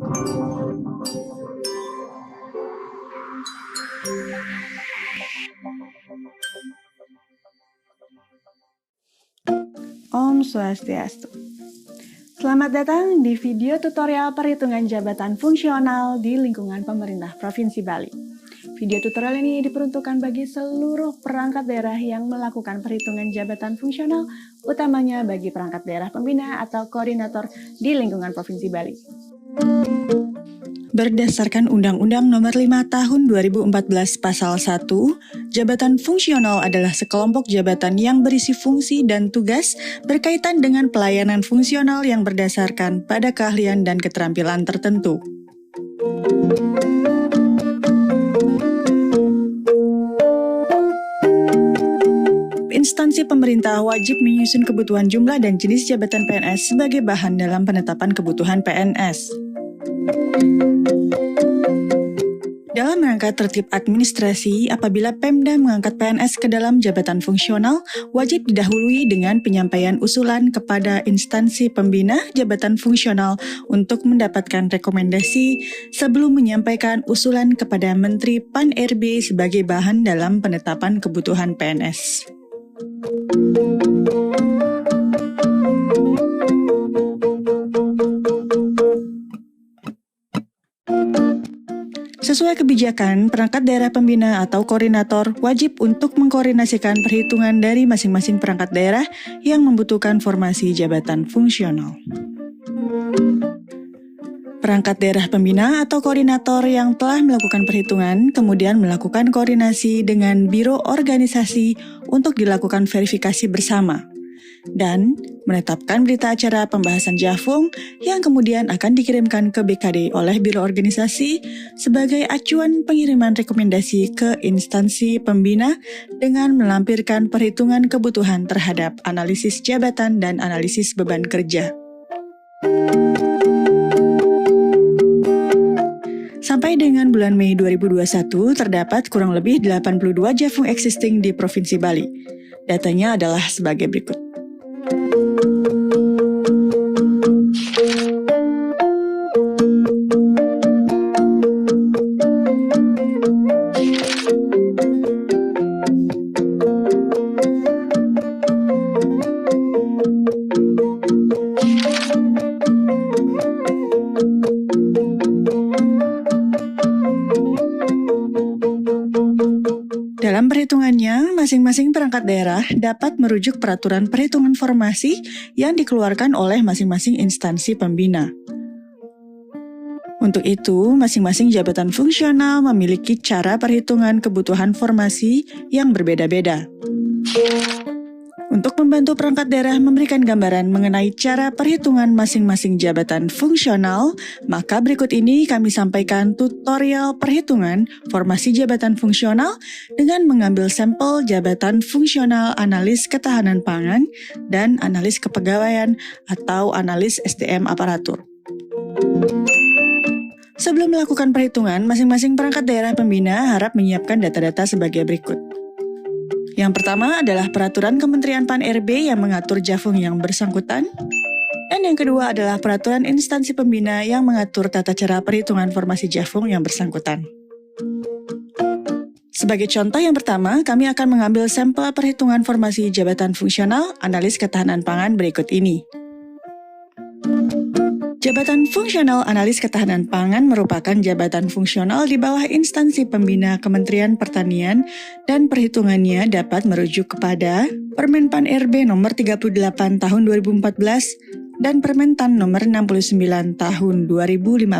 Om Swastiastu. Selamat datang di video tutorial perhitungan jabatan fungsional di lingkungan pemerintah Provinsi Bali. Video tutorial ini diperuntukkan bagi seluruh perangkat daerah yang melakukan perhitungan jabatan fungsional, utamanya bagi perangkat daerah pembina atau koordinator di lingkungan Provinsi Bali. Berdasarkan Undang-Undang Nomor 5 Tahun 2014 Pasal 1, jabatan fungsional adalah sekelompok jabatan yang berisi fungsi dan tugas berkaitan dengan pelayanan fungsional yang berdasarkan pada keahlian dan keterampilan tertentu. Instansi pemerintah wajib menyusun kebutuhan jumlah dan jenis jabatan PNS sebagai bahan dalam penetapan kebutuhan PNS. Dalam rangka tertib administrasi, apabila Pemda mengangkat PNS ke dalam jabatan fungsional, wajib didahului dengan penyampaian usulan kepada instansi pembina jabatan fungsional untuk mendapatkan rekomendasi sebelum menyampaikan usulan kepada Menteri Pan-RB sebagai bahan dalam penetapan kebutuhan PNS. Sesuai kebijakan, perangkat daerah pembina atau koordinator wajib untuk mengkoordinasikan perhitungan dari masing-masing perangkat daerah yang membutuhkan formasi jabatan fungsional. Perangkat daerah pembina atau koordinator yang telah melakukan perhitungan kemudian melakukan koordinasi dengan biro organisasi untuk dilakukan verifikasi bersama dan menetapkan berita acara pembahasan Jafung yang kemudian akan dikirimkan ke BKD oleh biro organisasi sebagai acuan pengiriman rekomendasi ke instansi pembina dengan melampirkan perhitungan kebutuhan terhadap analisis jabatan dan analisis beban kerja. Sampai dengan bulan Mei 2021, terdapat kurang lebih 82 Jafung existing di Provinsi Bali. Datanya adalah sebagai berikut. Dalam perhitungannya, masing-masing perangkat daerah dapat merujuk peraturan perhitungan formasi yang dikeluarkan oleh masing-masing instansi pembina. Untuk itu, masing-masing jabatan fungsional memiliki cara perhitungan kebutuhan formasi yang berbeda-beda. Untuk membantu perangkat daerah memberikan gambaran mengenai cara perhitungan masing-masing jabatan fungsional, maka berikut ini kami sampaikan tutorial perhitungan formasi jabatan fungsional dengan mengambil sampel jabatan fungsional analis ketahanan pangan dan analis kepegawaian atau analis SDM aparatur. Sebelum melakukan perhitungan, masing-masing perangkat daerah pembina harap menyiapkan data-data sebagai berikut. Yang pertama adalah peraturan Kementerian Pan-RB yang mengatur Jafung yang bersangkutan. Dan yang kedua adalah peraturan instansi pembina yang mengatur tata cara perhitungan formasi Jafung yang bersangkutan. Sebagai contoh yang pertama, kami akan mengambil sampel perhitungan formasi jabatan fungsional analis ketahanan pangan berikut ini. Jabatan fungsional analis ketahanan pangan merupakan jabatan fungsional di bawah instansi pembina Kementerian Pertanian dan perhitungannya dapat merujuk kepada Permen Pan-RB nomor 38 tahun 2014 dan Permentan nomor 69 tahun 2015.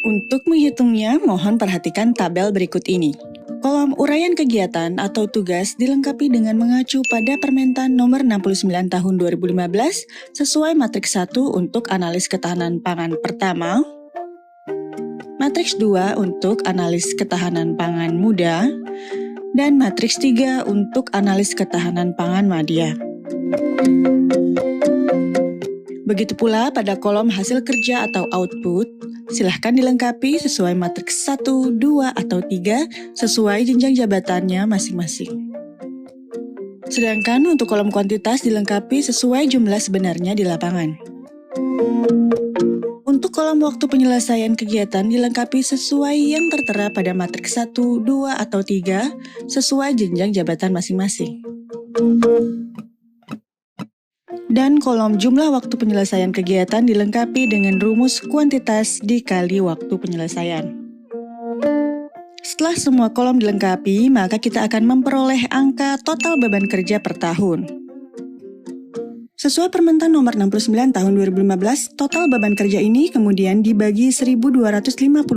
Untuk menghitungnya, mohon perhatikan tabel berikut ini. Kolom uraian kegiatan atau tugas dilengkapi dengan mengacu pada Permentan nomor 69 tahun 2015 sesuai matriks 1 untuk analis ketahanan pangan pertama, matriks 2 untuk analis ketahanan pangan muda, dan matriks 3 untuk analis ketahanan pangan madya. Begitu pula pada kolom hasil kerja atau output, silahkan dilengkapi sesuai matriks 1, 2, atau 3 sesuai jenjang jabatannya masing-masing. Sedangkan untuk kolom kuantitas dilengkapi sesuai jumlah sebenarnya di lapangan. Untuk kolom waktu penyelesaian kegiatan dilengkapi sesuai yang tertera pada matriks 1, 2, atau 3 sesuai jenjang jabatan masing-masing. Dan kolom jumlah waktu penyelesaian kegiatan dilengkapi dengan rumus kuantitas dikali waktu penyelesaian. Setelah semua kolom dilengkapi, maka kita akan memperoleh angka total beban kerja per tahun. Sesuai Permentan nomor 69 tahun 2015, total beban kerja ini kemudian dibagi 1.250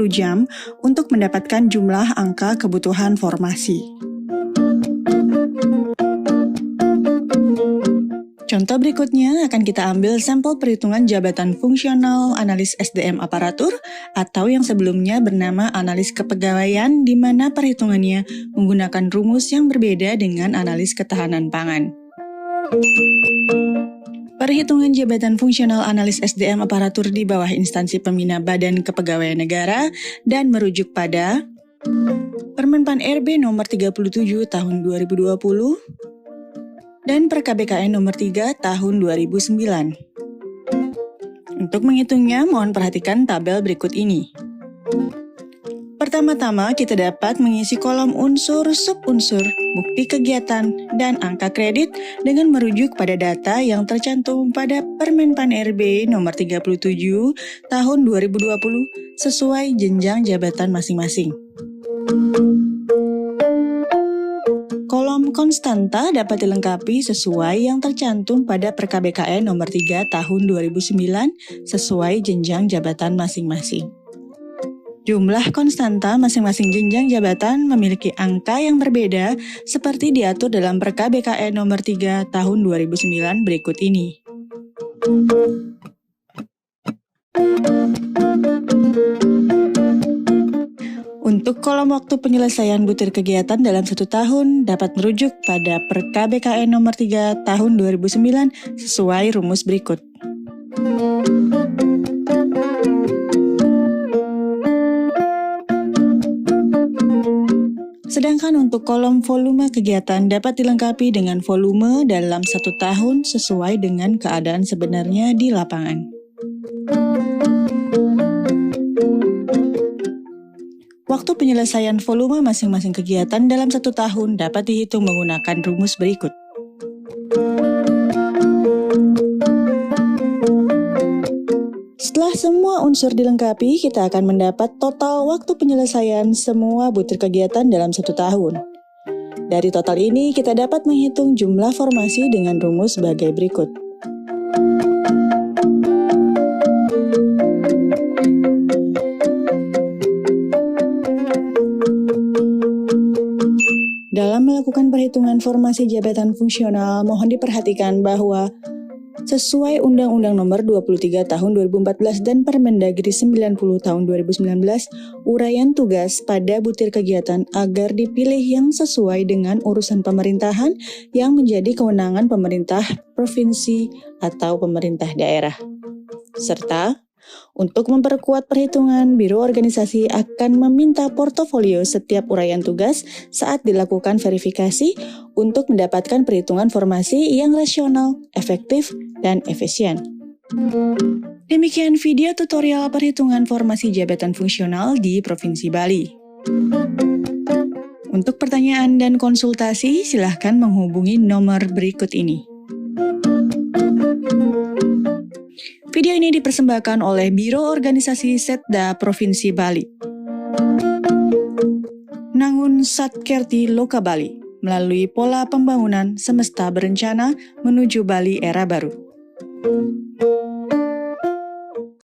jam untuk mendapatkan jumlah angka kebutuhan formasi. Contoh berikutnya akan kita ambil sampel perhitungan jabatan fungsional analis SDM aparatur atau yang sebelumnya bernama analis kepegawaian, di mana perhitungannya menggunakan rumus yang berbeda dengan analis ketahanan pangan. Perhitungan jabatan fungsional analis SDM aparatur di bawah instansi pembina Badan Kepegawaian Negara dan merujuk pada Permenpan RB nomor 37 tahun 2020 dan Per-KBKN nomor 3 tahun 2009. Untuk menghitungnya, mohon perhatikan tabel berikut ini. Pertama-tama, kita dapat mengisi kolom unsur, subunsur, bukti kegiatan, dan angka kredit dengan merujuk pada data yang tercantum pada Permenpan RB nomor 37 tahun 2020 sesuai jenjang jabatan masing-masing. Kolom konstanta dapat dilengkapi sesuai yang tercantum pada Per-KBKN nomor 3 tahun 2009 sesuai jenjang jabatan masing-masing. Jumlah konstanta masing-masing jenjang jabatan memiliki angka yang berbeda seperti diatur dalam Per-KBKN nomor 3 tahun 2009 berikut ini. Untuk kolom waktu penyelesaian butir kegiatan dalam 1 tahun dapat merujuk pada Per-KBKN nomor 3 tahun 2009 sesuai rumus berikut. Sedangkan untuk kolom volume kegiatan dapat dilengkapi dengan volume dalam 1 tahun sesuai dengan keadaan sebenarnya di lapangan. Waktu penyelesaian volume masing-masing kegiatan dalam 1 tahun dapat dihitung menggunakan rumus berikut. Setelah semua unsur dilengkapi, kita akan mendapat total waktu penyelesaian semua butir kegiatan dalam 1 tahun. Dari total ini, kita dapat menghitung jumlah formasi dengan rumus sebagai berikut. Dalam melakukan perhitungan formasi jabatan fungsional, mohon diperhatikan bahwa sesuai Undang-Undang Nomor 23 Tahun 2014 dan Permendagri 90 Tahun 2019, uraian tugas pada butir kegiatan agar dipilih yang sesuai dengan urusan pemerintahan yang menjadi kewenangan pemerintah provinsi atau pemerintah daerah. Serta untuk memperkuat perhitungan, Biro Organisasi akan meminta portofolio setiap uraian tugas saat dilakukan verifikasi untuk mendapatkan perhitungan formasi yang rasional, efektif, dan efisien. Demikian video tutorial perhitungan formasi jabatan fungsional di Provinsi Bali. Untuk pertanyaan dan konsultasi, silakan menghubungi nomor berikut ini. Video ini dipersembahkan oleh Biro Organisasi Setda Provinsi Bali. Nangun Satkerti Loka Bali, melalui pola pembangunan semesta berencana menuju Bali era baru.